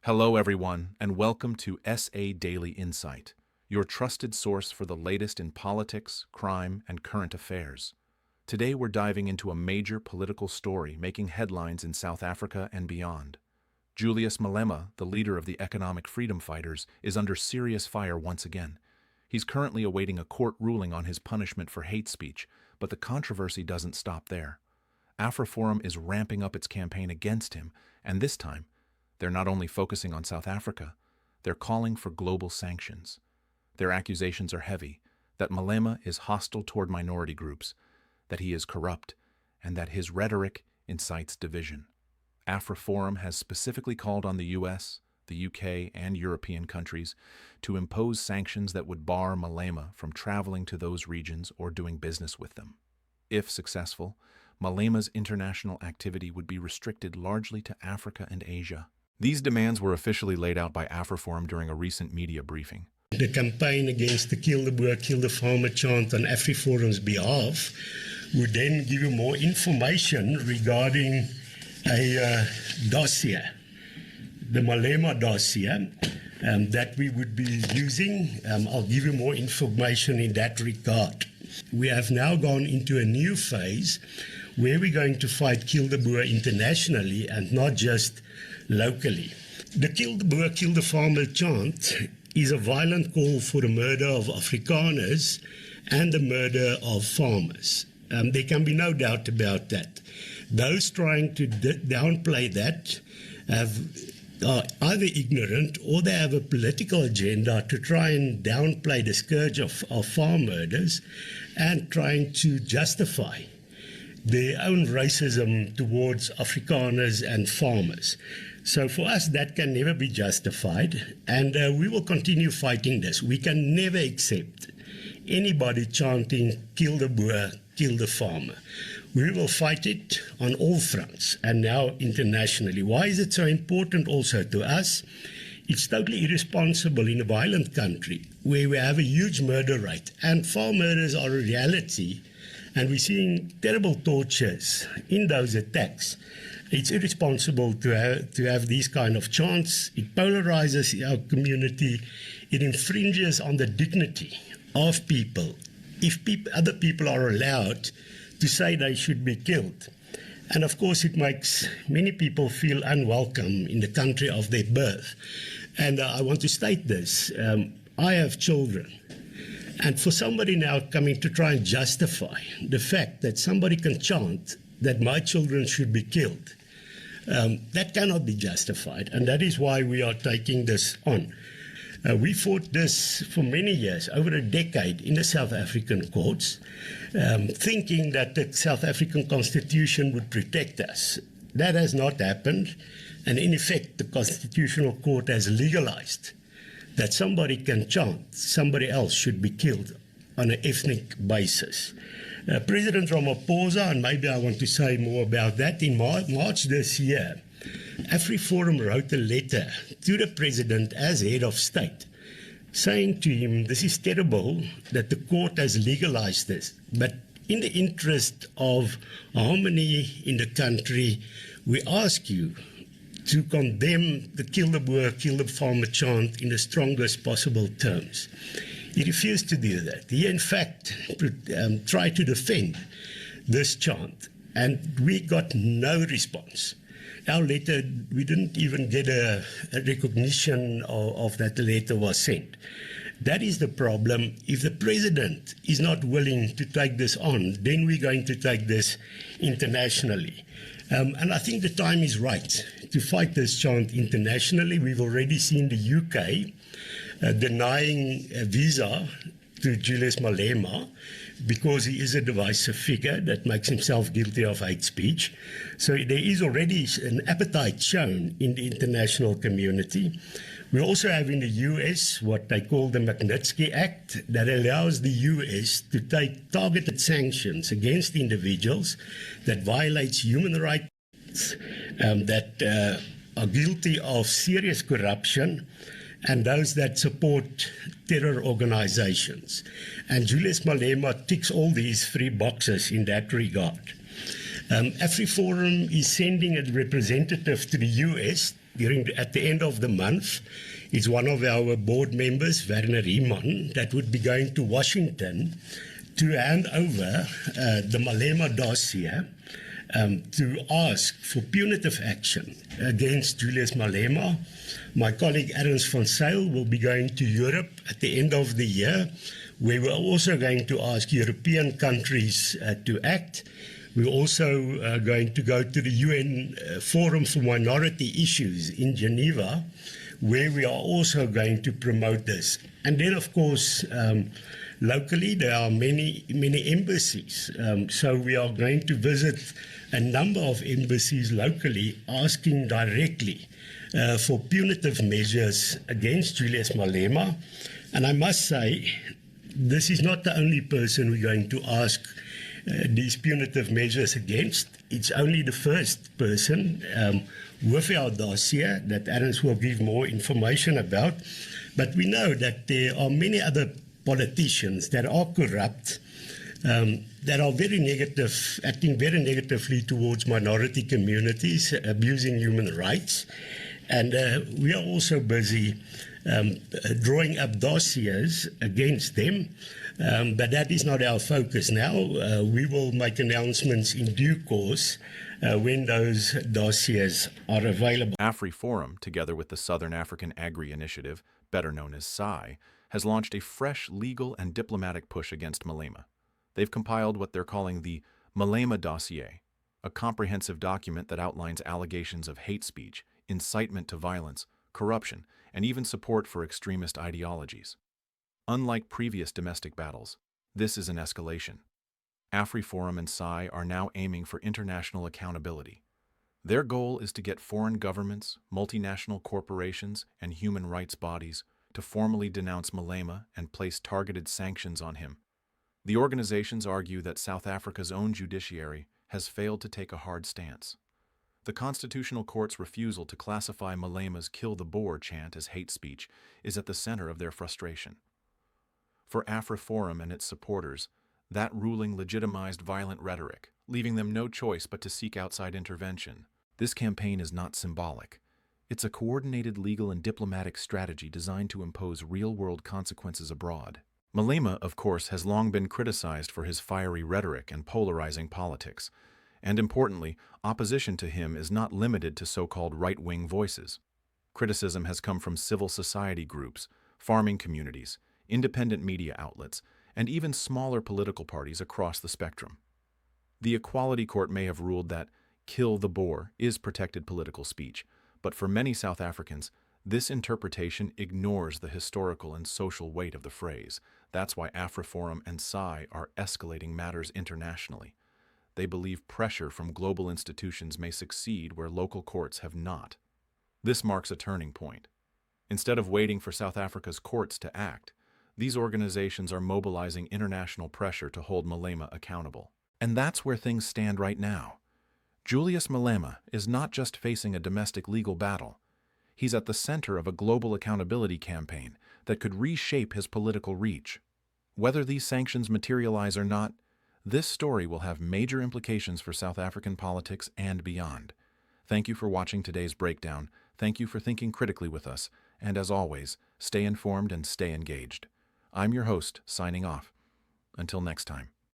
Hello, everyone, and welcome to SA Daily Insight, your trusted source for the latest in politics, crime, and current affairs. Today, we're diving into a major political story making headlines in South Africa and beyond. Julius Malema, the leader of the economic freedom fighters, is under serious fire once again. He's currently awaiting a court ruling on his punishment for hate speech, but the controversy doesn't stop there. AfriForum is ramping up its campaign against him, and this time, they're not only focusing on South Africa, they're calling for global sanctions. Their accusations are heavy, that Malema is hostile toward minority groups, that he is corrupt, and that his rhetoric incites division. AfriForum has specifically called on the US, the UK, and European countries to impose sanctions that would bar Malema from traveling to those regions or doing business with them. If successful, Malema's international activity would be restricted largely to Africa and Asia. These demands were officially laid out by AfriForum during a recent media briefing. The campaign against the Kill the Boer, Kill the Farmer chant on AfriForum's behalf would then give you more information regarding a dossier, the Malema Dossier, that we would be using. I'll give you more information in that regard. We have now gone into a new phase where we're going to fight Kill the Boer internationally and not just locally. The Kill the Boer, Kill the Farmer chant is a violent call for the murder of Afrikaners and the murder of farmers. There can be no doubt about that. Those trying to downplay that are either ignorant or they have a political agenda to try and downplay the scourge of farm murders and trying to justify their own racism towards Afrikaners and farmers. So for us, that can never be justified, and we will continue fighting this. We can never accept anybody chanting, kill the Boer, kill the farmer. We will fight it on all fronts, and now internationally. Why is it so important also to us? It's totally irresponsible in a violent country where we have a huge murder rate, and farm murders are a reality, and we're seeing terrible tortures in those attacks. It's irresponsible to have these kind of chants. It polarizes our community. It infringes on the dignity of people. If other people are allowed to say they should be killed. And of course, it makes many people feel unwelcome in the country of their birth. And I want to state this. I have children. And for somebody now coming to try and justify the fact that somebody can chant that my children should be killed, that cannot be justified. And that is why we are taking this on. We fought this for many years, over a decade, in the South African courts, thinking that the South African Constitution would protect us. That has not happened. And in effect, the Constitutional Court has legalized that somebody can chant somebody else should be killed on an ethnic basis. President Ramaphosa, and maybe I want to say more about that, in March this year, AfriForum wrote a letter to the president as head of state, saying to him, this is terrible that the court has legalized this, but in the interest of harmony in the country, we ask you to condemn the Kill the Boer, Kill the Farmer chant in the strongest possible terms. He refused to do that. He, in fact, tried to defend this chant, and we got no response. Our letter, we didn't even get a recognition of that the letter was sent. That is the problem. If the president is not willing to take this on, then we're going to take this internationally. And I think the time is right to fight this chant internationally. We've already seen the UK denying a visa to Julius Malema because he is a divisive figure that makes himself guilty of hate speech. So there is already an appetite shown in the international community. We also have in the US what they call the Magnitsky Act that allows the US to take targeted sanctions against individuals that violates human rights, that are guilty of serious corruption, and those that support terror organizations. And Julius Malema ticks all these three boxes in that regard. AfriForum is sending a representative to the US at the end of the month, it's one of our board members, Werner Riemann, that would be going to Washington to hand over the Malema Dossier to ask for punitive action against Julius Malema. My colleague Ernst van Zyl will be going to Europe at the end of the year, where we're also going to ask European countries to act. We're also going to go to the UN Forum for Minority Issues in Geneva, where we are also going to promote this. And then, of course, locally, there are many embassies. So we are going to visit a number of embassies locally, asking directly for punitive measures against Julius Malema. And I must say, this is not the only person we're going to ask these punitive measures against. It's only the first person with our dossier that Ernst will give more information about. But we know that there are many other politicians that are corrupt, that are very negative, acting very negatively towards minority communities, abusing human rights. And we are also busy drawing up dossiers against them. But that is not our focus now. We will make announcements in due course when those dossiers are available. AfriForum, together with the Southern African Agri Initiative, better known as SAAI, has launched a fresh legal and diplomatic push against Malema. They've compiled what they're calling the Malema Dossier, a comprehensive document that outlines allegations of hate speech, incitement to violence, corruption, and even support for extremist ideologies. Unlike previous domestic battles, this is an escalation. AfriForum and SAAI are now aiming for international accountability. Their goal is to get foreign governments, multinational corporations, and human rights bodies to formally denounce Malema and place targeted sanctions on him. The organizations argue that South Africa's own judiciary has failed to take a hard stance. The Constitutional Court's refusal to classify Malema's "Kill the Boer" chant as hate speech is at the center of their frustration. For AfriForum and its supporters, that ruling legitimized violent rhetoric, leaving them no choice but to seek outside intervention. This campaign is not symbolic. It's a coordinated legal and diplomatic strategy designed to impose real-world consequences abroad. Malema, of course, has long been criticized for his fiery rhetoric and polarizing politics. And importantly, opposition to him is not limited to so-called right-wing voices. Criticism has come from civil society groups, farming communities, independent media outlets, and even smaller political parties across the spectrum. The Equality Court may have ruled that "kill the Boer" is protected political speech, but for many South Africans, this interpretation ignores the historical and social weight of the phrase. That's why AfriForum and SAAI are escalating matters internationally. They believe pressure from global institutions may succeed where local courts have not. This marks a turning point. Instead of waiting for South Africa's courts to act, these organizations are mobilizing international pressure to hold Malema accountable. And that's where things stand right now. Julius Malema is not just facing a domestic legal battle. He's at the center of a global accountability campaign that could reshape his political reach. Whether these sanctions materialize or not, this story will have major implications for South African politics and beyond. Thank you for watching today's breakdown. Thank you for thinking critically with us. And as always, stay informed and stay engaged. I'm your host, signing off. Until next time.